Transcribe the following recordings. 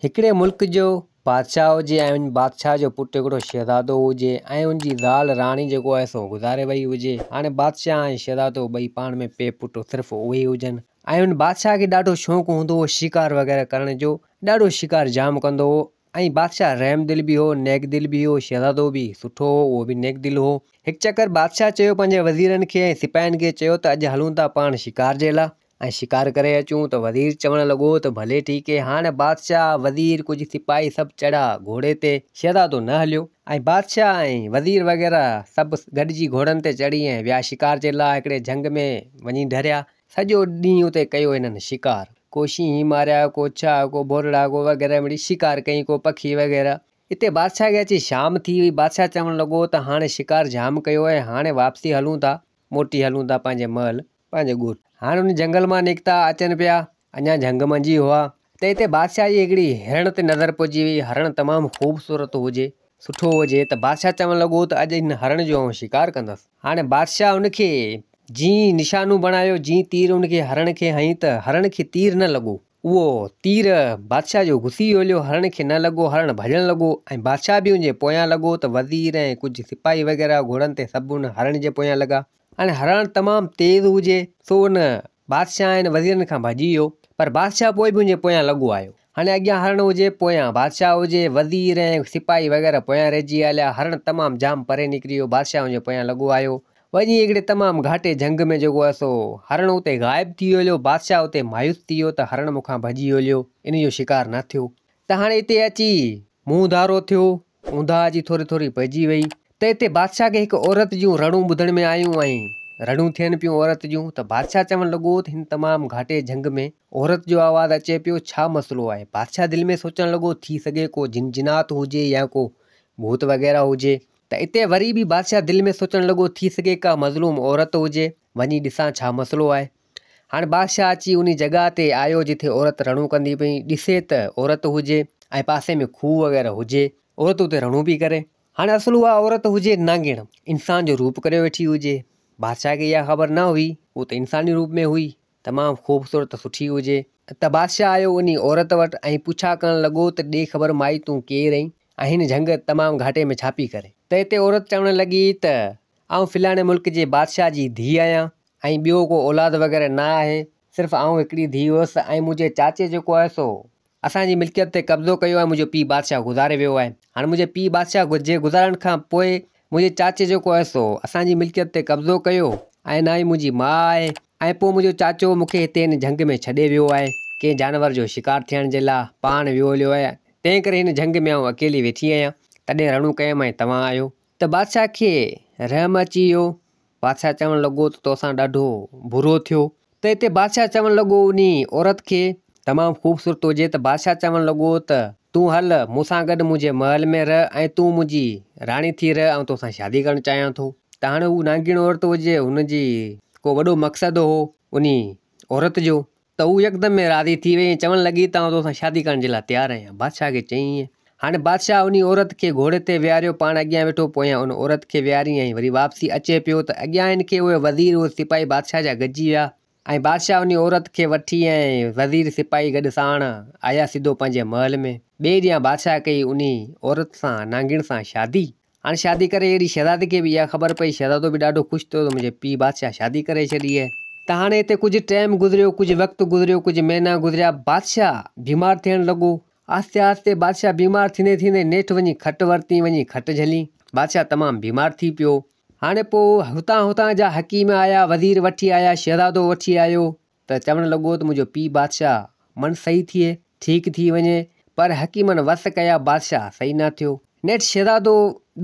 हिकिड़े मुल्क जो बादशाह हुजे ऐं उन बादशाह जो पुटु हिकिड़ो शहज़ादो हुजे ऐं उनजी ज़ाल राणी जेको आहे सो गुज़ारे वई हुजे। हाणे बादशाह ऐं शहज़ादो ॿई पाण में पीउ पुटु सिर्फ़ु उहे ई हुजनि ऐं उन बादशाह खे ॾाढो शौक़ु हूंदो हो शिकार वग़ैरह करण जो। ॾाढो शिकार जाम कंदो हो ऐं बादशाह रहम दिल बि हो, नेक दिल बि हो। शहज़ादो बि सुठो हो, उहो बि नेक दिल हो। हिकु चकर बादशाह चयो पंहिंजे वज़ीरनि खे ऐं सिपाहियुनि खे चयो त अॼु हलूं था पाण शिकार जे लाइ ऐं शिकार करे अचूं। त वज़ीर चवणु लॻो त भले ठीकु आहे। हाणे बादशाह वज़ीर कुझु सिपाही सभु चढ़ा घोड़े ते, शहज़ादो न हलियो ऐं बादशाह ऐं वज़ीर वग़ैरह सभु गॾिजी घोड़नि ते चढ़ी ऐं विया शिकार जे लाइ। हिकिड़े झंग में वञी धरिया। सॼो ॾींहुं उते कयो हिननि शिकार। को शींहं मारिया, को छा, को भोरड़ा, को वग़ैरह मिड़ी शिकार कई, को पखी वग़ैरह। हिते बादशाह खे अची शाम थी हुई। बादशाह चवणु लॻो त हाणे शिकार जाम कयो आहे, हाणे वापसी हलूं था, मोटी हलूं था पंहिंजे महल, पंहिंजे ॻोठ। हाणे उन जंगल मां निकिता अचनि पिया, अञा झंग मंझि हुआ त हिते बादशाह जी हिकिड़ी हिरण ते नज़र पइजी हुई। हरण तमामु ख़ूबसूरत हुजे, सुठो हुजे। त बादशाह चवणु लॻो त अॼु हिन हरण जो शिकार कंदसि। हाणे बादशाह उनखे जीअं निशानू बणायो, जीअं तीर उनखे हरण खे हईं त हरण खे तीर न लॻो। उहो तीर बादशाह जो घुसी हलियो, हरण खे न लॻो। हरण भॼणु लॻो ऐं बादशाह बि उनजे पोयां लॻो। त वज़ीर ऐं कुझु सिपाही वग़ैरह घोड़नि ते सभु उन हरण जे पोयां लॻा। हाणे हरण तमामु तेज़ हुजे सो उन बादशाह ऐं वज़ीरनि खां भॼी वियो, पर बादशाह पोइ बि उनजे पोयां लॻो आयो। हाणे अॻियां हरण हुजे, पोयां बादशाह हुजे, वज़ीर ऐं सिपाही वग़ैरह पोयां रहिजी हलिया। हरण तमामु जाम परे निकिरी वियो, बादशाह उनजे पोयां लॻो आयो। वञी हिकिड़े तमामु घाटे झंग में जेको आहे सो हरण उते ग़ाइबु थी हलियो। बादशाह उते मायूस थी वियो त हरण मूंखां भॼी हलियो, इन जो शिकार न थियो। त हाणे हिते अची मुंहुं धारो थियो, ऊंधा अची थोरी थोरी पइजी वई। त हिते बादशाह खे हिकु औरत जूं रड़ूं ॿुधण में आयूं ऐं रड़ूं थियनि पियूं औरत जूं। त बादशाह चवणु लॻो त हिन तमामु घाटे झंग में औरत जो आवाज़ु अचे पियो, छा मसइलो आहे? बादशाह दिलि में सोचणु लॻो थी सघे को जिनजिनात हुजे या को भूत वग़ैरह हुजे। त हिते वरी बि बादशाह दिलि में सोचणु लॻो थी सघे का मज़लूम औरत हुजे, वञी ॾिसां छा मसइलो आहे। हाणे बादशाह अची उन जॻह ते आयो जिथे औरत रड़ूं कंदी पई। ॾिसे त औरत हुजे ऐं पासे में खूह वग़ैरह हुजे, औरत उते रड़ूं पई करे। हाणे असुल उहा औरत हुजे नांगिण, इंसान जो रूप करे वेठी हुजे। बादशाह खे इहा ख़बर न हुई, उहो त इंसानी रूप में हुई, तमामु ख़ूबसूरत सुठी हुजे। त बादशाह आयो उन औरत वटि ऐं पुछा करणु लॻो त ॾे ख़बर माई तूं केरु आहीं ऐं हिन झंग तमामु घाटे में छा पई करे? त हिते औरत चवणु लॻी त आउं फलाणे मुल्क जे बादशाह जी धीउ आहियां ऐं ॿियो को औलाद वग़ैरह न आहे, सिर्फ़ु आउं हिकिड़ी धीउ हुअसि ऐं मुंहिंजे चाचे जेको आहे सो असांजी मिल्कियत ते कब्ज़ो कयो आहे। मुंहिंजो पीउ बादशाह गुज़ारे वियो आहे। हाणे मुंहिंजे पीउ बादशाह जे गुज़ारण खां पोइ मुंहिंजे चाचे जेको आहे सो असांजी मिल्कियत ते कब्ज़ो कयो ऐं ना ई मुंहिंजी माउ आहे। ऐं पोइ मुंहिंजो चाचो मूंखे हिते हिन झंग में छॾे वियो आहे कंहिं जानवर जो शिकार थियण जे लाइ, पाण वियो हलियो आहे। तंहिं करे हिन झंग में आउं अकेली वेठी आहियां, तॾहिं रड़ूं कयमि ऐं तव्हां आयो। त बादशाह खे रहम अची वियो। बादशाह चवणु लॻो त तोसां ॾाढो बुरो थियो। त हिते बादशाह चवणु लॻो उन औरत खे तमामु ख़ूबसूरत हुजे। त बादशाह चवणु लॻो त तूं हल मूंसां गॾु मुंहिंजे महल में रह ऐं तूं मुंहिंजी राणी थी रह, ऐं तोसां शादी करणु चाहियां थो। त हाणे हू नांगिण औरत हुजे, हुनजी को वॾो मक़सदु हो उन औरत जो, त हू यकदमि में राज़ी थी वई ऐं चवणु लॻी त तोसां शादी करण जे लाइ तयारु आहियां। बादशाह खे चईं। हाणे बादशाह उन औरत खे घोड़े ते विहारियो, पाण अॻियां वेठो, पोयां उन औरत खे विहारी ऐं वरी वापसी अचे पियो त अॻियां हिनखे उहे वज़ीर उहे सिपाही बादशाह जा गॾिजी विया ऐं बादशाह उन औरत खे वठी ऐं वज़ीर सिपाही गॾु साण आया सिधो पंहिंजे महल में। ॿिए ॾींहुं बादशाह कई उन औरत सां, नांगिण सां शादी। हाणे शादी करे अहिड़ी शहज़ादी खे बि इहा ख़बर पई, शहज़ादो बि ॾाढो ख़ुशि थियो त मुंहिंजे पीउ बादशाह शादी करे छॾी आहे। त हाणे हिते कुझु टाइम गुज़रियो, कुझु वक़्तु गुज़रियो, कुझु महीना गुज़रिया। बादशाह बीमार थियणु लॻो। आहिस्ते आहिस्ते बादशाह बीमार थींदे थींदे नेठि वञी खटि वरिती, वञी खटि झली। बादशाह तमामु बीमार थी पियो। हाणे पोइ हुतां जा हकीम आया, वज़ीर वठी आया, शहज़ादो वठी आयो। त चवणु लॻो त मुंहिंजो पीउ बादशाह मन सही थिए, ठीकु थी वञे, पर हकीमनि वस कया, बादशाह सही न थियो। नेठि शहज़ादो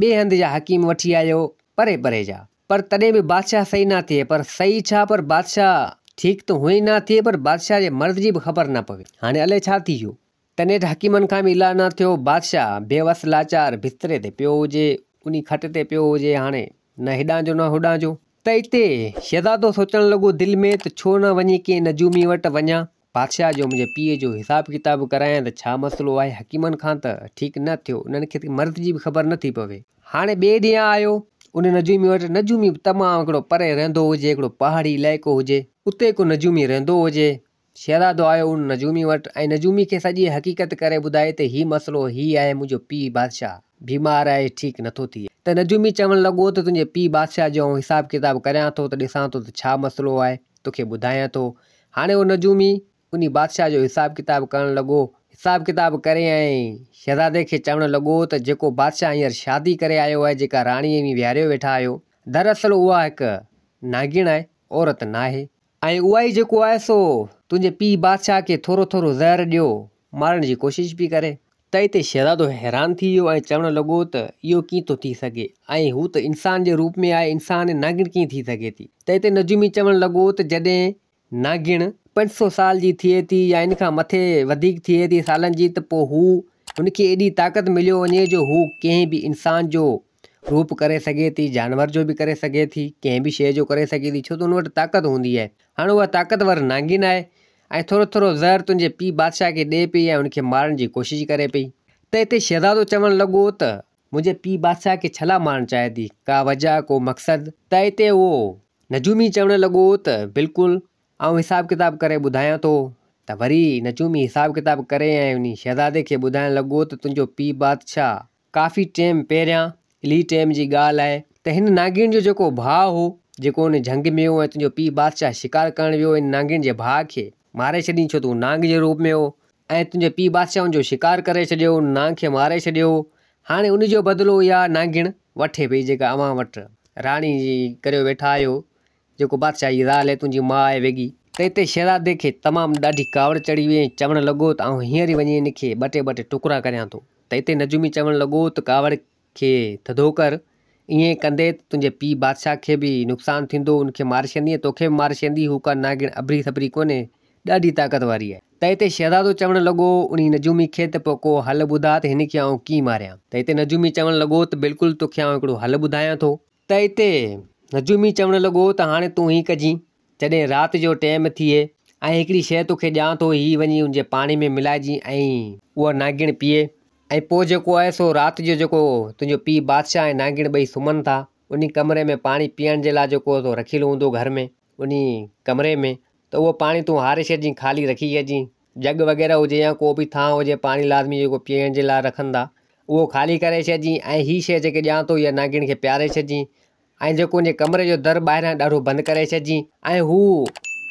ॿिए हंधि जा हकीम वठी आयो, परे परे जा, पर तॾहिं बि बादशाह सही न थिए। पर सही छा, पर बादशाह ठीकु त हुई न थिए, पर बादशाह जे मर्ज़ जी बि ख़बर न पवे। हाणे अलाए छा थी वियो। त नेठि हकीमनि खां बि इलाजु न थियो। बादशाह बेवस लाचार बिस्तरे ते पियो हुजे, उन खट ते पियो हुजे, हाणे न हेॾां जो न होॾां जो। त हिते शहज़ादो सोचणु लॻो दिलि में त छो न वञी कंहिं नजूमी वटि वञा, बादशाह जो मुंहिंजे पीउ जो हिसाबु किताबु करायां त छा मसइलो आहे। हकीमनि खां त ठीकु न थियो, उन्हनि खे मर्ज़ जी बि ख़बर नथी पवे। हाणे ॿिए ॾींहुं आयो उन नजूमी वटि। नजूमी तमामु हिकिड़ो परे रहंदो हुजे, हिकिड़ो पहाड़ी इलाइक़ो हुजे, उते को नजूमी रहंदो हुजे। शहज़ादो आयो उन नजूमी वटि ऐं नजूमी खे सॼी हक़ीक़त करे ॿुधाए त हीउ मसइलो हीउ आहे, मुंहिंजो पीउ बादशाह बीमार आहे, ठीकु नथो थिए। त नजूमी चवणु लॻो त तुंहिंजे पीउ बादशाह जो हिसाबु किताबु करियां थो, त ॾिसां थो त छा मसइलो आहे, तोखे ॿुधायां थो। हाणे उहो नजूमी उन बादशाह जो हिसाबु किताबु करणु लॻो। हिसाबु किताबु करे ऐं शहज़ादे खे चवणु लॻो त जेको बादशाह हींअर शादी करे आयो आहे, जेका राणीअ में विहारियो वेठा आहियो, दरअसल उहा हिकु नागिण आहे, औरत नाहे। ऐं उहा ई जेको आहे सो तुंहिंजे पीउ बादशाह खे थोरो थोरो ज़हर ॾियो, मारण जी कोशिशि बि करे। त हिते शहज़ादो हैरान थी वियो ऐं चवणु लॻो त इहो कीअं थो थी सघे, ऐं हू त इंसान जे रूप में आहे, इंसान नागिण कीअं थी सघे थी। त हिते नजूमी चवणु लॻो त जॾहिं नागिण 500 साल जी थिए थी या इन खां मथे वधीक थिए थी सालनि जी, त पोइ हुनखे एॾी ताक़त मिलियो वञे जो हू कंहिं बि इंसान जो रूप करे सघे थी, जानवर जो बि करे सघे थी, कंहिं बि शइ जो करे सघे थी, छो त हुन वटि ताक़त हूंदी आहे। हाणे उहा ताक़तवर नागिन आहे ऐं थोरो थोरो ज़हर तुंहिंजे पीउ बादशाह खे ॾिए पई ऐं उनखे मारण जी कोशिशि करे पई। त हिते शहज़ादो चवणु लॻो त मुंहिंजे पीउ बादशाह खे छला मारणु चाहे थी, का वजह को मक़सदु। त हिते उहो नजूमी चवणु लॻो त बिल्कुलु आउं हिसाबु किताबु करे ॿुधायां थो। त वरी नजूमी हिसाबु किताबु करे ऐं उन शहज़ादे खे ॿुधाइणु लॻो त तुंहिंजो पीउ बादशाह काफ़ी टाइम पहिरियां इली टाइम जी ॻाल्हि आहे त हिन नागिन जो जेको भाउ हो, जेको हुन झंग में हो ऐं तुंहिंजो पीउ बादशाह शिकार करणु वियो, इन नागिन जे भाउ खे मारे छॾी, छो त हू नांग जे रूप में हो ऐं तुंहिंजे पीउ बादशाह हुनजो शिकार करे छॾियो, उन नांग खे मारे छॾियो। हाणे उनजो बदिलो इहा नागिन वठे पई, जेका अव्हां वटि राणी जी करे वेठा आहियो, जेको बादशाह जी ज़ाल आहे, तुंहिंजी माउ आहे वेगी। त हिते शहज़ादे खे तमामु ॾाढी कावड़ चढ़ी वई ऐं चवणु लॻो त आउं हींअर ई वञी इनखे ॿ टे टुकड़ा करियां थो। त हिते नजूमी चवणु लॻो त कावड़ खे थधो कर, ईअं कंदे तुंहिंजे पीउ बादशाह खे बि नुक़सानु थींदो, उनखे मारे छॾींदी, तोखे बि मारे छॾींदी। हू का नागिन अबरी सबरी कोन्हे, ॾाढी ताक़त वारी आहे। त हिते शहज़ादो चवणु लॻो उन नजूमी खे त पोइ को हल ॿुधा त हिनखे आउं कीअं मारियां। त हिते नजूमी चवणु लॻो त बिल्कुलु तोखे आउं हिकिड़ो हल ॿुधायां थो। त हिते नजूमी चवणु लॻो त हाणे तूं हीअं कजांइ, जॾहिं राति जो टाइम थिए ऐं हिकिड़ी शइ तोखे ॾियां थो, हीअ वञी उनजे पाणी में मिलाइजांइ ऐं उहा नागिण पीए। ऐं पोइ जेको आहे सो राति जो जेको तुंहिंजो पीउ बादशाह ऐं नागिण ॿई सुम्हनि था, उन कमरे में पाणी पीअण जे लाइ जेको सो रखियलु हूंदो घर में, उन कमरे में, त उहो पाणी तूं हारे छॾिजांइ, ख़ाली रखी छॾिजांइ। जग वग़ैरह हुजे या को बि थां हुजे पाणी लाज़मी जेको पीअण जे लाइ रखंदा, उहो ख़ाली करे छॾिजांइ। ऐं हीअ शइ जेके ॾियां थो, इहा नागिण खे पियारे छॾिजांइ ऐं जेको उनजे कमरे जो दर ॿाहिरां ॾाढो बंदि करे छॾिजांइ। ऐं हू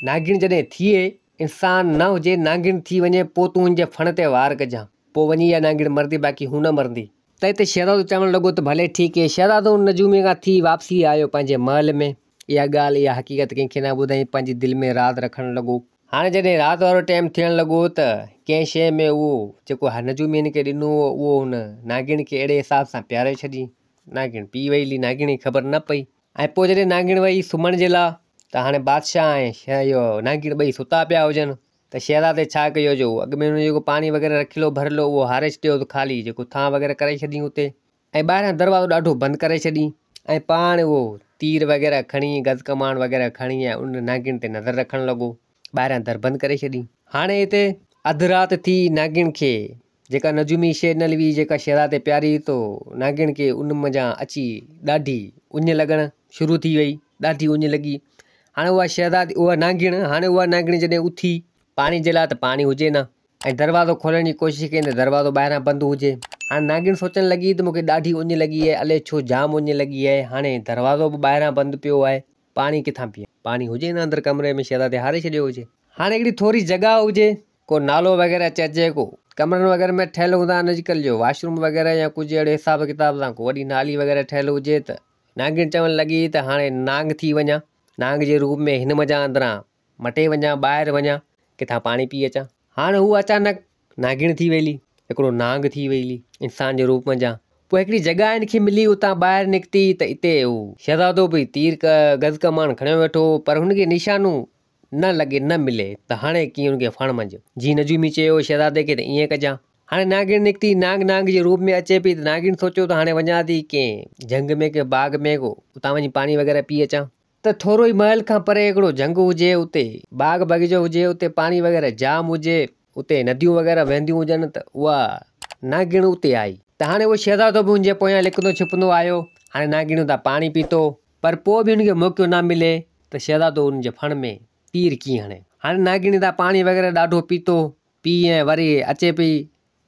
नागिण जॾहिं थिए, इंसान न हुजे, नागिण थी वञे, पोइ तूं हुनजे फण ते वार कजां, पोइ वञी इहा नागिण मरंदी, बाक़ी हू न मरंदी। त हिते शहज़ादो चवणु लॻो त भले ठीकु आहे। शहज़ादो नजूमी खां थी वापसी आयो पंहिंजे महल में। इहा ॻाल्हि, इहा हक़ीक़त कंहिंखे न ॿुधाई, पंहिंजी दिलि में राज़ रखणु लॻो। हाणे जॾहिं राति वारो टाइम थियणु लॻो त कंहिं शइ में उहो जेको नजूमी हिनखे ॾिनो हुओ, उहो हुन नागिण खे अहिड़े हिसाब सां पियारे छॾी, नागिण पी वई हली, नागिण खे ख़बर न पई। ऐं पोइ जॾहिं नागिण वई सुम्हण जे लाइ, त हाणे बादशाह ऐं इहो नागिण ॿई सुता पिया हुजनि। त शहज़ादे छा कयो, जो अॻु में हुन जेको पाणी वग़ैरह रखियलु भरियलु उहो हारे छॾियो, त ख़ाली जेको थां वग़ैरह करे छॾी हुते, ऐं ॿाहिरां दरवाज़ो ॾाढो बंदि करे छॾी। ऐं पाण उहो तीर वग़ैरह खणी, गज़ कमान वग़ैरह खणी ऐं उन नागिण ते नज़र रखणु लॻो, ॿाहिरां दर बंदि करे छॾी। हाणे हिते अधु राति थी, नागिण खे जेका नजूमी शइ ॾिनल हुई, जेका शहज़ादे प्यारी, तो नागिण खे उन मज़ा अची ॾाढी उञ लॻणु शुरू थी वई, ॾाढी उञ लॻी। हाणे उहा नागिण जॾहिं उथी पाणी जे लाइ, त पाणी हुजे न, ऐं दरवाज़ो खोलण जी कोशिशि कई त दरवाज़ो ॿाहिरां बंदि हुजे। हाणे नागिण सोचणु लॻी त मूंखे ॾाढी उञ लॻी आहे, अलाए छो जाम उञ लॻी आहे, हाणे दरवाज़ो बि ॿाहिरां बंदि पियो आहे, पाणी किथां पीअं, पाणी हुजे न अंदरि कमरे में, शहज़ादे हारे छॾियो हुजे। हाणे हिकिड़ी थोरी जॻह हुजे, को नालो वग़ैरह चइजे, को कमरनि वग़ैरह में ठहियलु हूंदा आहिनि अॼुकल्ह जो वाशरूम वग़ैरह, या कुझु अहिड़े हिसाब किताब सां को वॾी नाली वग़ैरह ठहियलु हुजे। त नागिण चवणु लॻी त हाणे नांग थी वञा, नांग जे रूप में हिन मज़ा अंदरां मटे वञा, ॿाहिरि वञा, किथां पाणी पी अचां। हाणे हू अचानक नागिण थी वई, हिकिड़ो नांग थी वई इंसान जे रूप में। पोइ हिकिड़ी जॻह हिनखे मिली, उतां ॿाहिरि निकिती त हिते हू शहज़ादो बि तीर गज़ कमान खणियो वेठो, पर हुनखे निशानो न लॻे, न मिले। त हाणे कीअं हुनखे फण मंझि, जीअं नजूमी चयो शहज़ादे खे त ईअं कजां। हाणे नागिण निकिती, नांग जे रूप में अचे पई। त नागिण सोचियो त हाणे वञा थी कंहिं जंग में, के बाग़ में, को उतां वञी पाणी वग़ैरह पी अचां। त थोरो ई महल खां परे हिकिड़ो जंग हुजे, उते बाग़ बगीचो हुजे, उते पाणी वग़ैरह जाम हुजे, उते नदियूं वग़ैरह वहंदियूं हुजनि। त उहा नागिण उते आई। त हाणे उहो शहज़ादो बि हुनजे पोयां लिकंदो छिपंदो आयो। हाणे नागिण उतां पाणी पीतो, पर पोइ बि हुनखे मौक़ो न मिले त शहज़ादो हुनजे फण में तीर कीअं हणे। हाणे नागिणी ता पाणी वग़ैरह ॾाढो पीतो, पी ऐं वरी अचे पई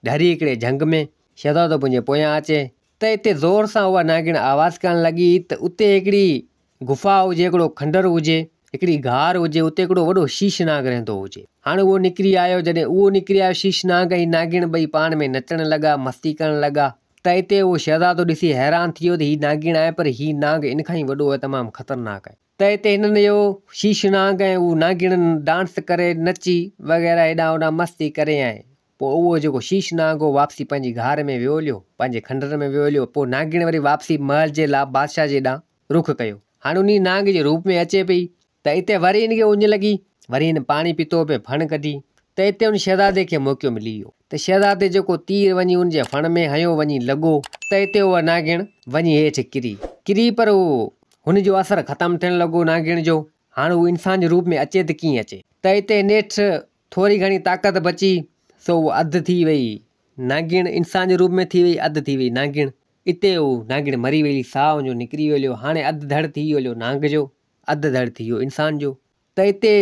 ढरी हिकिड़े झंग में। शहज़ादो पंहिंजे पोयां अचे त हिते ज़ोर सां उहा नागिण आवाज़ करणु लॻी त उते हिकिड़ी गुफ़ा हुजे, हिकिड़ो खंडर हुजे, हिकिड़ी गार हुजे, उते हिकिड़ो वॾो शीशनाग रहंदो हुजे। हाणे उहो निकिरी आयो, जॾहिं उहो निकिरी आयो शीशनाग ऐं नागिण ॿई पाण में नचणु लॻा, मस्ती करणु लॻा। त हिते उहो शहज़ादो ॾिसी हैरान थी वियो त हीअ नागिण आहे, पर हीअ नाग इन खां ई वॾो आहे, तमामु ख़तरनाक आहे। त हिते हिननि इहो शीशनाग ऐं उहो नागिण डांस करे नची वग़ैरह हेॾां होॾां मस्ती करे ऐं पोइ उहो जेको शीशनाग हो वापसी पंहिंजी गार में वियो हलियो, पंहिंजे खंडर में वियो हलियो। पोइ नागिण वरी वापसी महल जे लाइ बादशाह जे ॾांहुं रुख कयो। हाणे उन नाग जे रूप में अचे पई त हिते वरी हिनखे उञ लॻी, वरी हिन पाणी पीतो पिए, फण कढी त हिते उन शहज़ादे खे मौक़ो मिली वियो त शहज़ादे जेको तीर वञी उनजे फण में हयो, वञी लॻो त हिते उहा नागिण वञी हेठि किरी, पर उहो हुनजो असरु ख़तमु थियणु लॻो नागिण जो। हाणे उहो इंसान जे रूप में अचे त कीअं अचे, त हिते नेठि थोरी घणी ताक़त बची, सो उहा अधु थी वई नागिण, इंसान जे रूप में थी वई, अधु थी वई नागिण। हिते उहो नागिण मरी वई, साह हुनजो निकिरी वियो हलियो। हाणे अधु धड़ थी वियो हलियो नाग जो, अधु धड़ थी वियो इंसान जो। त हिते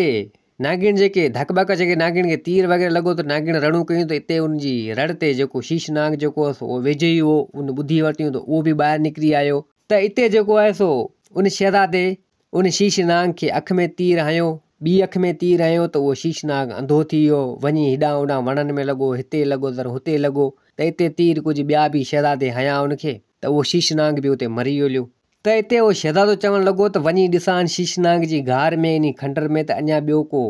नागिण जेके धकबक जेके नागिण खे तीर वग़ैरह लॻो त नागिण रणूं कयूं, त हिते उनजी रड़ ते जेको शीशनाग जेको आहे सो उहो वेझो ई हो, उन ॿुधी वरितियूं त उहो बि ॿाहिरि निकिरी आयो। त हिते जेको आहे सो उन शहज़ादे उन शीशनाग खे अखि में तीर हयो, ॿी अखि में तीर हयो त उहो शीशनाग अंधो थी वियो, वञी हेॾां होॾां वणनि में लॻो, हिते लॻो त हुते लॻो। त हिते तीर कुझु ॿिया बि शहज़ादे हया उनखे, त उहो शीशनाग बि उते मरी वियो हलियो। त हिते उहो शहज़ादो चवणु लॻो त वञी ॾिसां शीशनाग जी गार में, इन खंडर में त अञा ॿियो को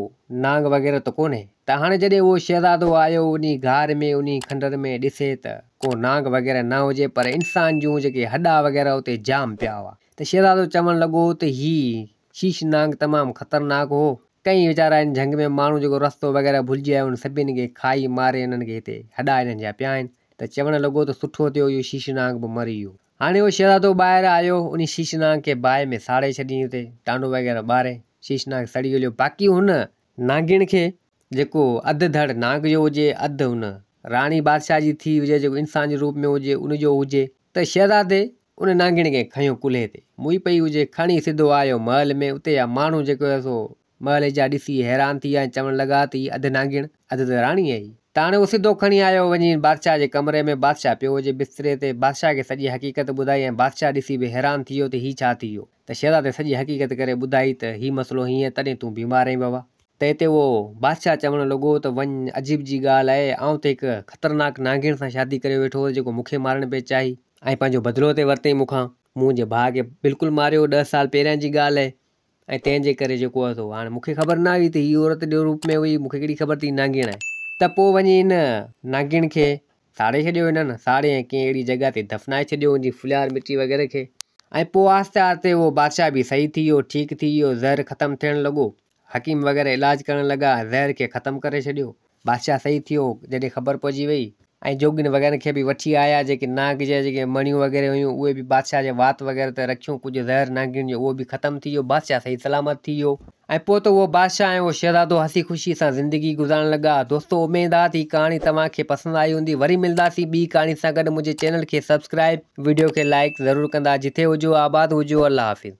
नाग वग़ैरह त कोन्हे। त हाणे जॾहिं उहो शहज़ादो आयो उन गार में, उन खंडर में, ॾिसे त को नाग वग़ैरह न हुजे, पर इंसान जूं जेके हॾा वग़ैरह उते जाम पिया हुआ। त शहज़ादो चवणु लॻो त हीउ शीशनाग तमामु ख़तरनाक हो, कई वीचारा हिन झंग में माण्हू जेको रस्तो वग़ैरह भुलिजी विया, उन सभिनि खे खाई मारे हिननि खे हिते हॾा हिननि जा पिया आहिनि। त चवणु लॻो त सुठो थियो इहो शीशनाग बि मरी वियो। हाणे उहो शहज़ादो ॿाहिरि आयो, उन शीशनाग खे बाहि में साड़े छॾियईं, हुते टांडो वग़ैरह ॿारे शीशनाग सड़ी वियो। बाक़ी हुन नागिण खे जेको अधु धड़ नाग जो हुजे, अधु हुन राणी बादशाह जी थी हुजे, जेको इंसान जे रूप में हुजे उनजो हुजे, त शहज़ादे उन नागिण खे खयो कुल्हे ते मुई पई हुजे, खणी सिधो आयो महल में। उते जा माण्हू जेको आहे सो महल जा ॾिसी हैरान थी विया, चवणु लॻा त हीअ अधु नागिण अधु त राणी आहे। त हाणे उहो सिधो खणी आयो वञी बादशाह जे कमरे में, बादशाह पियो हुजे बिस्तरे ते, बादशाह खे सॼी हक़ीक़त ॿुधाई ऐं बादशाह ॾिसी बि हैरान थी वियो त हीअ छा थी वियो। त शहज़ादे सॼी हक़ीक़त करे ॿुधाई त हीअ मसइलो हीअं, तॾहिं तूं बीमार आहीं बाबा। त हिते उहो बादशाह चवणु लॻो त वञ, अजीब जी ॻाल्हि आहे, आउं त हिकु ख़तरनाक नागिण सां शादी करे वेठो हो, जेको मूंखे मारणु पिए चाही ऐं पंहिंजो बदिलो ते वरितईं मूंखां, मुंहिंजे भाउ खे बिल्कुलु मारियो, 10 साल पहिरियां जी ॻाल्हि आहे। ऐं तंहिंजे करे जेको आहे सो हाणे मूंखे ख़बर न हुई त हीअ औरत जो रूप में हुई, मूंखे कहिड़ी ख़बर थी नागिण आहे। त पोइ वञी हिन नागिण खे साड़े छॾियो, हिननि साड़े ऐं कंहिं अहिड़ी जॻह ते दफ़नाए छॾियो, हुनजी फुलियार मिटी वग़ैरह खे। ऐं पोइ आहिस्ते आहिस्ते उहो बादशाह बि सही थी वियो, ठीकु थी वियो, ज़हर ख़तमु थियणु लॻो, हकीम वग़ैरह इलाज करणु लॻा, ज़हर खे ख़तमु करे छॾियो। बादशाह सही थियो जॾहिं ख़बर पइजी वई, ऐं जोगिन वग़ैरह खे बि वठी आया, जेके नाग जा जेके मणियूं वग़ैरह हुयूं उहे बि बादशाह जे वात वग़ैरह ते रखियूं, कुझु ज़हर नागिन जो उहो बि ख़तमु थी वियो, बादशाह सही सलामत थी वियो। ऐं पोइ त उहो बादशाह ऐं उहो शहज़ादो हसी ख़ुशी सां ज़िंदगी गुज़ारणु लॻा। दोस्तो, उमेद आहे त हीअ कहाणी तव्हांखे पसंदि आई हूंदी। वरी मिलंदासीं ॿी कहाणी सां गॾु। मुंहिंजे चैनल खे सब्सक्राइब, वीडियो खे लाइक ज़रूरु कंदा। जिथे हुजो आबाद हुजो, अल्लाह हाफ़िज़।